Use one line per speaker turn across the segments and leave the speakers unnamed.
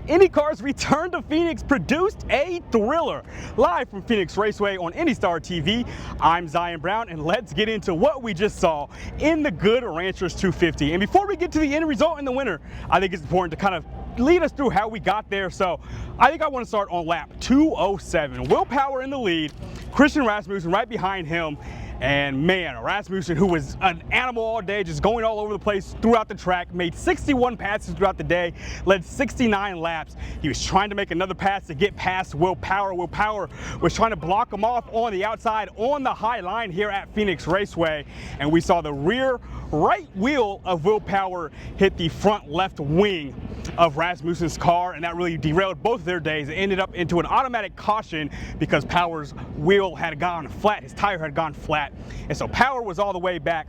IndyCar's return to Phoenix produced a thriller. Live from Phoenix Raceway on IndyStar TV, I'm Zion Brown, and let's get into what we just saw in the Good Ranchers 250. And before we get to the end result in the winner, I think it's important to kind of lead us through how we got there. So I think I want to start on lap 207. Will Power in the lead, Christian Rasmussen right behind him. And man, Rasmussen, who was an animal all day, just going all over the place throughout the track, made 61 passes throughout the day, led 69 laps. He was trying to make another pass to get past Will Power. Will Power was trying to block him off on the outside on the high line here at Phoenix Raceway. And we saw the rear right wheel of Will Power hit the front left wing of Rasmussen's car, and that really derailed both of their days. It ended up into an automatic caution because Power's wheel had gone flat, his tire had gone flat, and so Power was all the way back.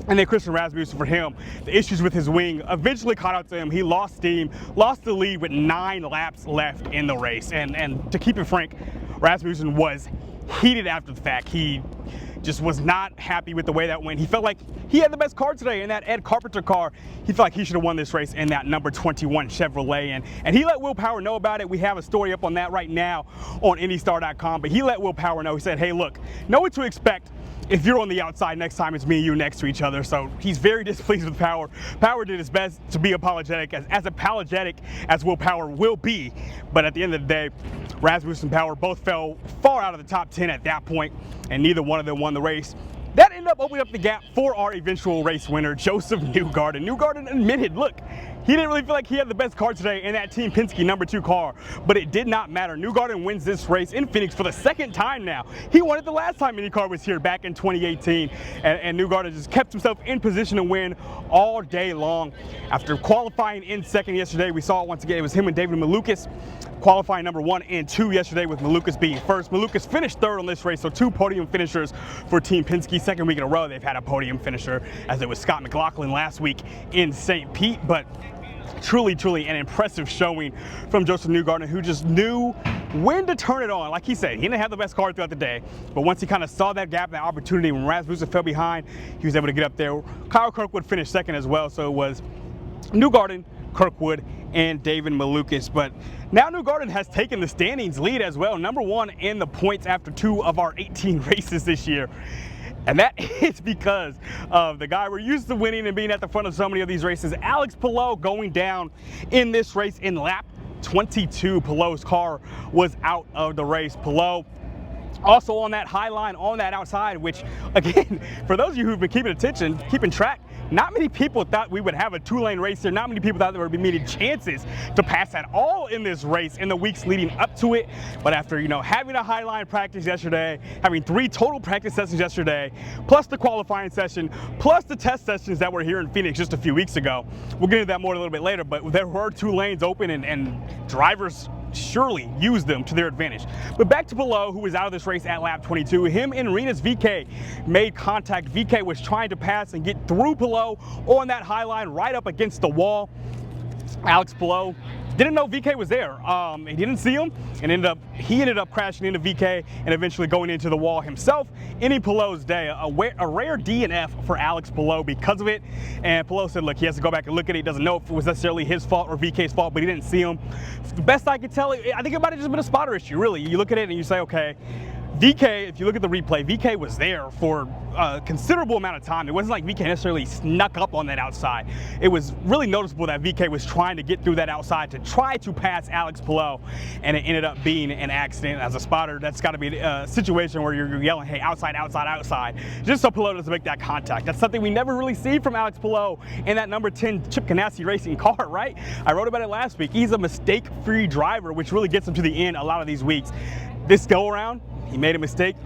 And then Christian Rasmussen, for him, the issues with his wing eventually caught up to him. He lost steam, lost the lead with 9 laps left in the race. And to keep it frank, Rasmussen was heated after the fact. He just was not happy with the way that went. He felt like he had the best car today in that Ed Carpenter car. He felt like he should have won this race in that number 21 Chevrolet. And he let Will Power know about it. We have a story up on that right now on IndyStar.com. But he let Will Power know. He said, hey, look, know what to expect if you're on the outside next time it's me and you next to each other. So he's very displeased with Power. Power did his best to be apologetic, as apologetic as Will Power will be. But at the end of the day, Rasmussen and Power both fell far out of the top 10 at that point, and neither one of them won the race. That ended up opening up the gap for our eventual race winner, Josef Newgarden. Newgarden admitted, look, he didn't really feel like he had the best car today in that Team Penske number 2 car, but it did not matter. Newgarden wins this race in Phoenix for the 2nd time now. He won it the last time IndyCar was here back in 2018, and Newgarden just kept himself in position to win all day long. After qualifying in 2nd yesterday, we saw it once again. It was him and David Malukas qualifying number 1 and 2 yesterday, with Malukas being 1st. Malukas finished 3rd on this race, so 2 podium finishers for Team Penske. 2nd week in a row they've had a podium finisher, as it was Scott McLaughlin last week in St. Pete. But truly an impressive showing from Josef Newgarden, who just knew when to turn it on. Like he said, he didn't have the best car throughout the day, but once he kind of saw that gap, that opportunity, when Rasmussen fell behind, he was able to get up there. Kyle Kirkwood finished 2nd as well, so it was Newgarden, Kirkwood, and David Malukas. But now Newgarden has taken the standings lead as well, number 1 in the points after 2 of our 18 races this year. And that is because of the guy we're used to winning and being at the front of so many of these races, Alex Palou, going down in this race in lap 22. Palou's car was out of the race. Palou also on that high line, on that outside, which, again, for those of you who've been keeping track, not many people thought we would have a 2-lane race here. Not many people thought there would be many chances to pass at all in this race in the weeks leading up to it. But after, having a high line practice yesterday, having 3 total practice sessions yesterday, plus the qualifying session, plus the test sessions that were here in Phoenix just a few weeks ago. We'll get into that more a little bit later, but there were 2 lanes open, and drivers surely use them to their advantage. But back to Palou, who was out of this race at lap 22. Him and Rinus VeeKay made contact. VeeKay was trying to pass and get through Palou on that high line right up against the wall. Alex Palou didn't know VeeKay was there. He didn't see him, and he ended up crashing into VeeKay and eventually going into the wall himself. Ending Palou's day, a rare DNF for Alex Palou because of it. And Palou said, look, he has to go back and look at it. He doesn't know if it was necessarily his fault or VeeKay's fault, but he didn't see him. The best I could tell, I think it might have just been a spotter issue, really. You look at it and you say, okay, VeeKay, if you look at the replay, VeeKay was there for a considerable amount of time. It wasn't like VeeKay necessarily snuck up on that outside. It was really noticeable that VeeKay was trying to get through that outside to try to pass Alex Palou, and it ended up being an accident. As a spotter, that's got to be a situation where you're yelling, hey, outside, outside, outside, just so Palou doesn't make that contact. That's something we never really see from Alex Palou in that number 10 Chip Ganassi Racing car, right? I wrote about it last week. He's a mistake-free driver, which really gets him to the end a lot of these weeks. This go-around, he made a mistake.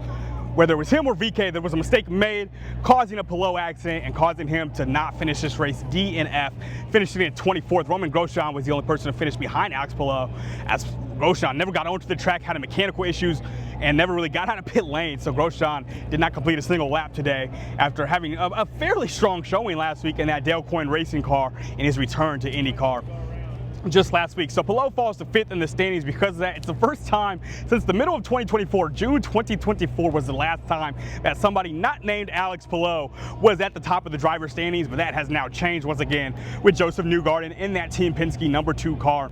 Whether it was him or VeeKay, there was a mistake made, causing a Palou accident and causing him to not finish this race, DNF, finishing in 24th. Roman Grosjean was the only person to finish behind Alex Palou, as Grosjean never got onto the track, had mechanical issues, and never really got out of pit lane. So Grosjean did not complete a single lap today after having a fairly strong showing last week in that Dale Coyne racing car in his return to IndyCar just last week. So Palou falls to 5th in the standings because of that. It's the first time since the middle of 2024. June 2024 was the last time that somebody not named Alex Palou was at the top of the driver standings, but that has now changed once again with Josef Newgarden in that Team Penske number 2 car.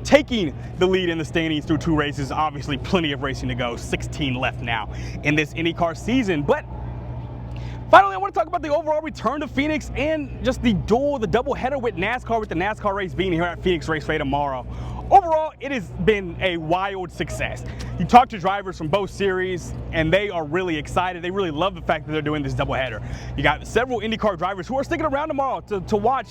taking the lead in the standings through 2 races. Obviously, plenty of racing to go. 16 left now in this IndyCar season. But finally, I want to talk about the overall return to Phoenix and just the double header with NASCAR, with the NASCAR race being here at Phoenix Raceway tomorrow. Overall, it has been a wild success. You talk to drivers from both series, and they are really excited. They really love the fact that they're doing this doubleheader. You got several IndyCar drivers who are sticking around tomorrow to watch,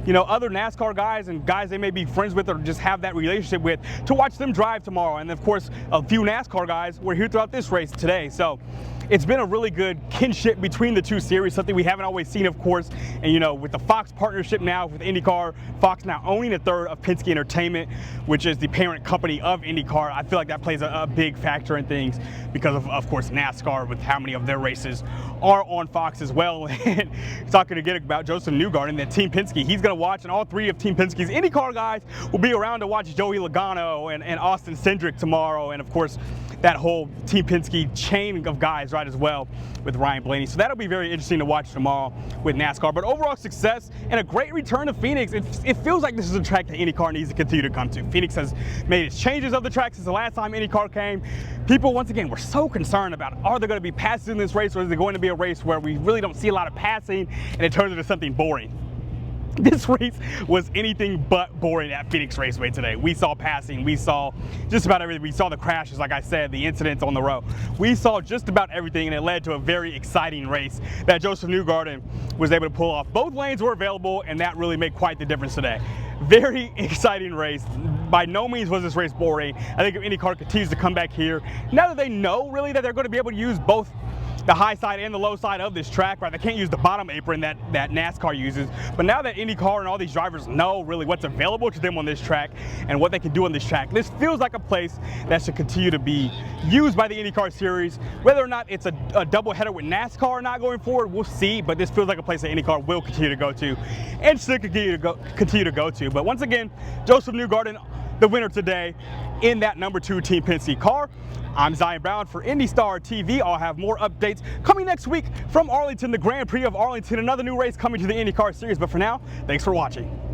other NASCAR guys and guys they may be friends with or just have that relationship with, to watch them drive tomorrow. And of course, a few NASCAR guys were here throughout this race today. So it's been a really good kinship between the 2 series, something we haven't always seen, of course. And with the Fox partnership now with IndyCar, Fox now owning a third of Penske Entertainment, which is the parent company of IndyCar, I feel like that plays a big factor in things because of course, NASCAR, with how many of their races are on Fox as well. And talking again about Josef Newgarden, that Team Penske, he's going to watch, and all 3 of Team Penske's IndyCar guys will be around to watch Joey Logano and Austin Cindric tomorrow, and of course, that whole Team Penske chain of guys right as well with Ryan Blaney. So that'll be very interesting to watch tomorrow with NASCAR. But overall success and a great return to Phoenix. It feels like this is a track that IndyCar needs to continue to come to. Phoenix has made its changes of the track since the last time IndyCar came. People, once again, were so concerned about, are there going to be passes in this race, or is it going to be a race where we really don't see a lot of passing and it turns into something boring? This race was anything but boring at Phoenix Raceway today. We saw passing, we saw just about everything. We saw the crashes, like I said, the incidents on the road. We saw just about everything, and it led to a very exciting race that Josef Newgarden was able to pull off. Both lanes were available, and that really made quite the difference today. Very exciting race. By no means was this race boring. I think if IndyCar continues to come back here, now that they know really that they're going to be able to use both the high side and the low side of this track, right? They can't use the bottom apron that NASCAR uses. But now that IndyCar and all these drivers know really what's available to them on this track and what they can do on this track, this feels like a place that should continue to be used by the IndyCar series. Whether or not it's a double header with NASCAR or not going forward, we'll see. But this feels like a place that IndyCar will continue to go to and should continue to go to. But once again, Josef Newgarden, the winner today in that number 2 Team Penske car. I'm Zion Brown for IndyStar TV. I'll have more updates coming next week from Arlington, the Grand Prix of Arlington, another new race coming to the IndyCar series. But for now, thanks for watching.